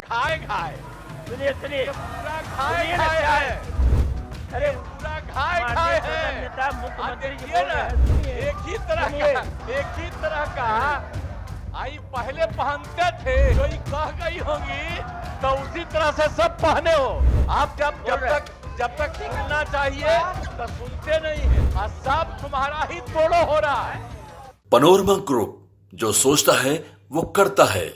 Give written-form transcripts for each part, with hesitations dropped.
खाए खाए सुनिए सुनिए पूरा खाए खाए है। अरे पूरा खाए खाए है। नेता मुख्यमंत्री जी देखिए बोल ना, रहे हैं, सुनिए। एक ही तरह का आई पहले पहनते थे, जो ये कह गई होंगी तो उसी तरह से सब पहने हो। आप जब तक सुनना चाहिए तो सुनते नहीं है, और सब तुम्हारा ही तोड़ो हो रहा है। पनोरमा ग्रुप, जो सोचता है वो करता है।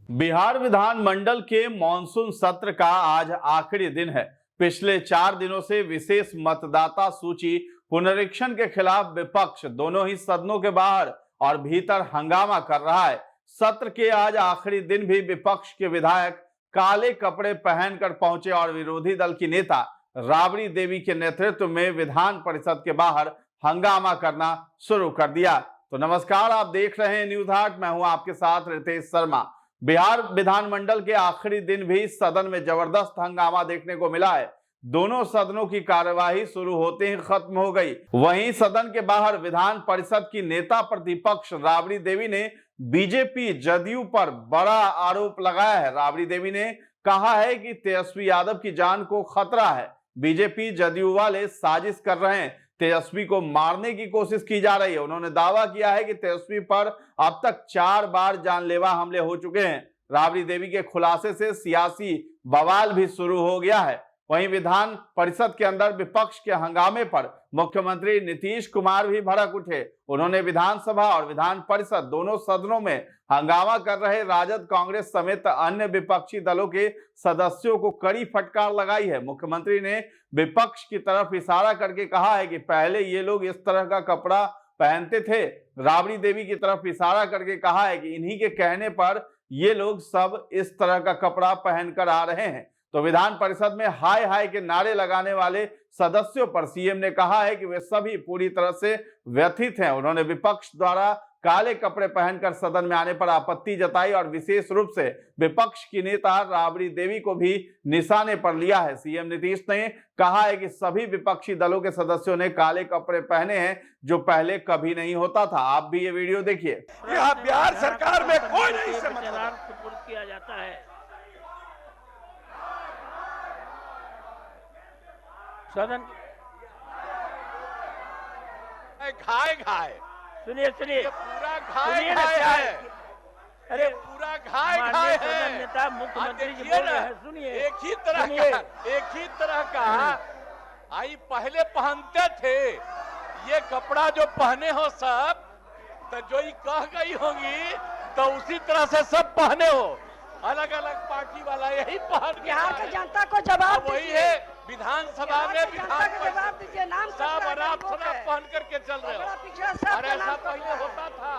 बिहार विधानमंडल के मॉनसून सत्र का आज आखिरी दिन है। पिछले 4 दिनों से विशेष मतदाता सूची पुनरीक्षण के खिलाफ विपक्ष दोनों ही सदनों के बाहर और भीतर हंगामा कर रहा है। सत्र के आज आखिरी दिन भी विपक्ष के विधायक काले कपड़े पहनकर पहुंचे और विरोधी दल की नेता राबड़ी देवी के नेतृत्व में विधान परिषद के बाहर हंगामा करना शुरू कर दिया। तो नमस्कार, आप देख रहे हैं न्यूज 8, मैं हूं आपके साथ रितेश शर्मा। बिहार विधानमंडल के आखिरी दिन भी सदन में जबरदस्त हंगामा देखने को मिला है। दोनों सदनों की कार्यवाही शुरू होते ही खत्म हो गई। वहीं सदन के बाहर विधान परिषद की नेता प्रतिपक्ष राबड़ी देवी ने बीजेपी जदयू पर बड़ा आरोप लगाया है। राबड़ी देवी ने कहा है कि तेजस्वी यादव की जान को खतरा है, बीजेपी जदयू वाले साजिश कर रहे हैं, तेजस्वी को मारने की कोशिश की जा रही है। उन्होंने दावा किया है कि तेजस्वी पर अब तक 4 बार जानलेवा हमले हो चुके हैं। राबड़ी देवी के खुलासे से सियासी बवाल भी शुरू हो गया है। वहीं विधान परिषद के अंदर विपक्ष के हंगामे पर मुख्यमंत्री नीतीश कुमार भी भड़क उठे। उन्होंने विधानसभा और विधान परिषद दोनों सदनों में हंगामा कर रहे राजद, कांग्रेस समेत अन्य विपक्षी दलों के सदस्यों को कड़ी फटकार लगाई है। मुख्यमंत्री ने विपक्ष की तरफ इशारा करके कहा है कि पहले ये लोग इस तरह का कपड़ा पहनते थे। राबड़ी देवी की तरफ इशारा करके कहा है कि इन्हीं के कहने पर ये लोग सब इस तरह का कपड़ा पहनकर आ रहे हैं। तो विधान परिषद में हाय हाय के नारे लगाने वाले सदस्यों पर सीएम ने कहा है कि वे सभी पूरी तरह से व्यथित हैं। उन्होंने विपक्ष द्वारा काले कपड़े पहनकर सदन में आने पर आपत्ति जताई और विशेष रूप से विपक्ष की नेता राबड़ी देवी को भी निशाने पर लिया है। सीएम नीतीश ने कहा है कि सभी विपक्षी दलों के सदस्यों ने काले कपड़े पहने हैं, जो पहले कभी नहीं होता था। आप भी ये वीडियो देखिए। यहाँ बिहार सरकार में कोई नहीं से मतलब सुपुर्द किया जाता है। सदन खाए खाए सुनिए सुनिए पूरा खाए सुनिए ना खाए क्या है। अरे पूरा खाए खाए माननीय है। सदन नेता मुख्यमंत्री जी देखिए बोल रहे ना, हैं, सुनिए। एक ही तरह का आई पहले पहनते थे, ये कपड़ा जो पहने हो सब, तो जो ये कह गई होंगी तो उसी तरह से सब पहने हो। अलग अलग पार्टी वाला यही पहन बिहार की जनता को जवाब वही दीजिए। है विधानसभा में जनता को जवाब दीजिए। नाम सब आराम पहन करके चल रहे हो। और ऐसा पहले होता था,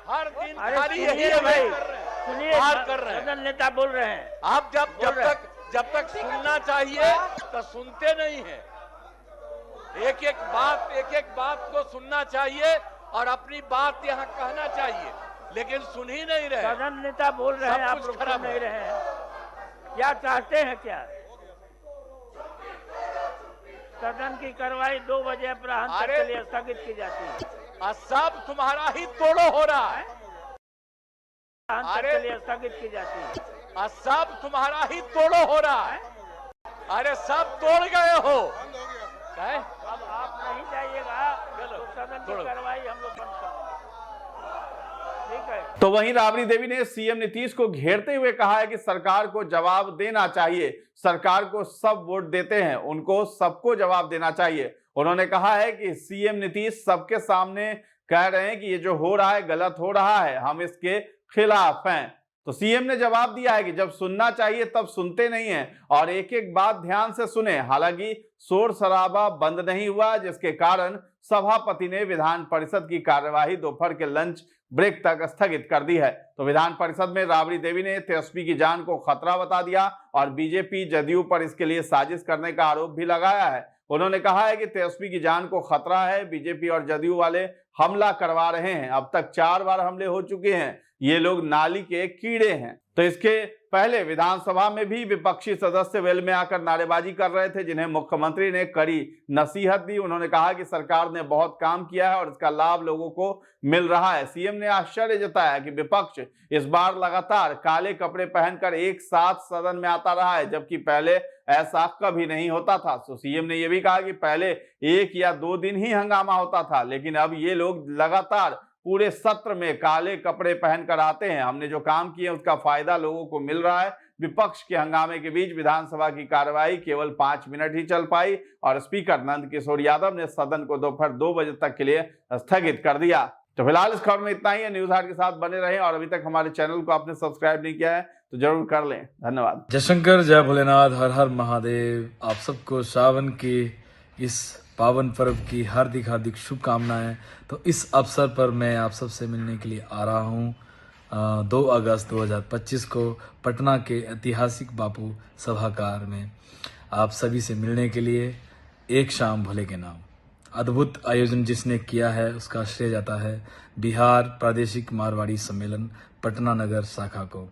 हर दिन अरे खाली सुनिए यही भाई, कर रहे हैं, सुनिए, बाहर कर रहे हैं। सदन नेता बोल रहे हैं। आप जब तक सुनना चाहिए तो सुनते नहीं है। एक एक बात को सुनना चाहिए और अपनी बात यहाँ कहना चाहिए, लेकिन सुन ही नहीं रहे। सदन नेता बोल रहे हैं, आप लोग सुन नहीं रहे हैं। क्या चाहते हैं क्या? सदन की कार्रवाई 2 बजे अपराह्न तक के लिए स्थगित की जाती है। और सब तुम्हारा ही तोड़ो हो रहा है। के लिए स्थगित की जाती है। और सब तुम्हारा ही तोड़ो हो रहा है। अरे सब तोड़ गए हो। क्या? अब आप नहीं जाइएगा तो सदन की कार्रवाई हम लोग बंद कर देंगे। ठीक है। तो वहीं राबड़ी देवी ने सीएम नीतीश को घेरते हुए कहा है कि सरकार को जवाब देना चाहिए। सरकार को सब वोट देते हैं, उनको सबको जवाब देना चाहिए। उन्होंने कहा है कि सीएम नीतीश सबके सामने कह रहे हैं कि ये जो हो रहा है गलत हो रहा है, हम इसके खिलाफ हैं। तो सीएम ने जवाब दिया है कि जब सुनना चाहिए तब सुनते नहीं हैं और एक एक बात ध्यान से सुने। हालांकि शोर शराबा बंद नहीं हुआ, जिसके कारण सभापति ने विधान परिषद की कार्यवाही दोपहर के लंच ब्रेक तक स्थगित कर दी है। तो विधान परिषद में राबड़ी देवी ने तेजस्वी की जान को खतरा बता दिया और बीजेपी जदयू पर इसके लिए साजिश करने का आरोप भी लगाया है। उन्होंने कहा है कि तेजस्वी की जान को खतरा है, बीजेपी और जदयू वाले हमला करवा रहे हैं। अब तक 4 बार हमले हो चुके हैं, ये लोग नाली के कीड़े हैं। तो इसके पहले विधानसभा में भी विपक्षी सदस्य वेल में आकर नारेबाजी कर रहे थे, जिन्हें मुख्यमंत्री ने कड़ी नसीहत दी। उन्होंने कहा कि सरकार ने बहुत काम किया है और इसका लाभ लोगों को मिल रहा है। सीएम ने आश्चर्य जताया कि विपक्ष इस बार लगातार काले कपड़े पहनकर एक साथ सदन में आता रहा है, जबकि पहले ऐसा कभी नहीं होता था। तो सीएम ने यह भी कहा कि पहले 1 या 2 दिन ही हंगामा होता था, लेकिन अब ये लोग लगातार पूरे सत्र में काले कपड़े पहनकर आते हैं। हमने जो काम किए उसका फायदा लोगों को मिल रहा है। विपक्ष के हंगामे के बीच विधानसभा की कार्यवाही केवल 5 मिनट ही चल पाई और स्पीकर नंद किशोर यादव ने सदन को दोपहर 2 बजे तक के लिए स्थगित कर दिया। तो फिलहाल इस खबर में इतना ही है। न्यूज हाट के साथ बने रहें और अभी तक हमारे चैनल को आपने सब्सक्राइब नहीं किया है तो जरूर कर लें। धन्यवाद। जय शंकर, जय भोलेनाथ, हर हर महादेव। आप सबको सावन के इस पावन पर्व की हार्दिक हार्दिक शुभकामनाएं। तो इस अवसर पर मैं आप सबसे मिलने के लिए आ रहा हूं 2 अगस्त 2025 को पटना के ऐतिहासिक बापू सभागार में आप सभी से मिलने के लिए। एक शाम भोले के नाम अद्भुत आयोजन जिसने किया है उसका श्रेय जाता है बिहार प्रादेशिक मारवाड़ी सम्मेलन पटना नगर शाखा को।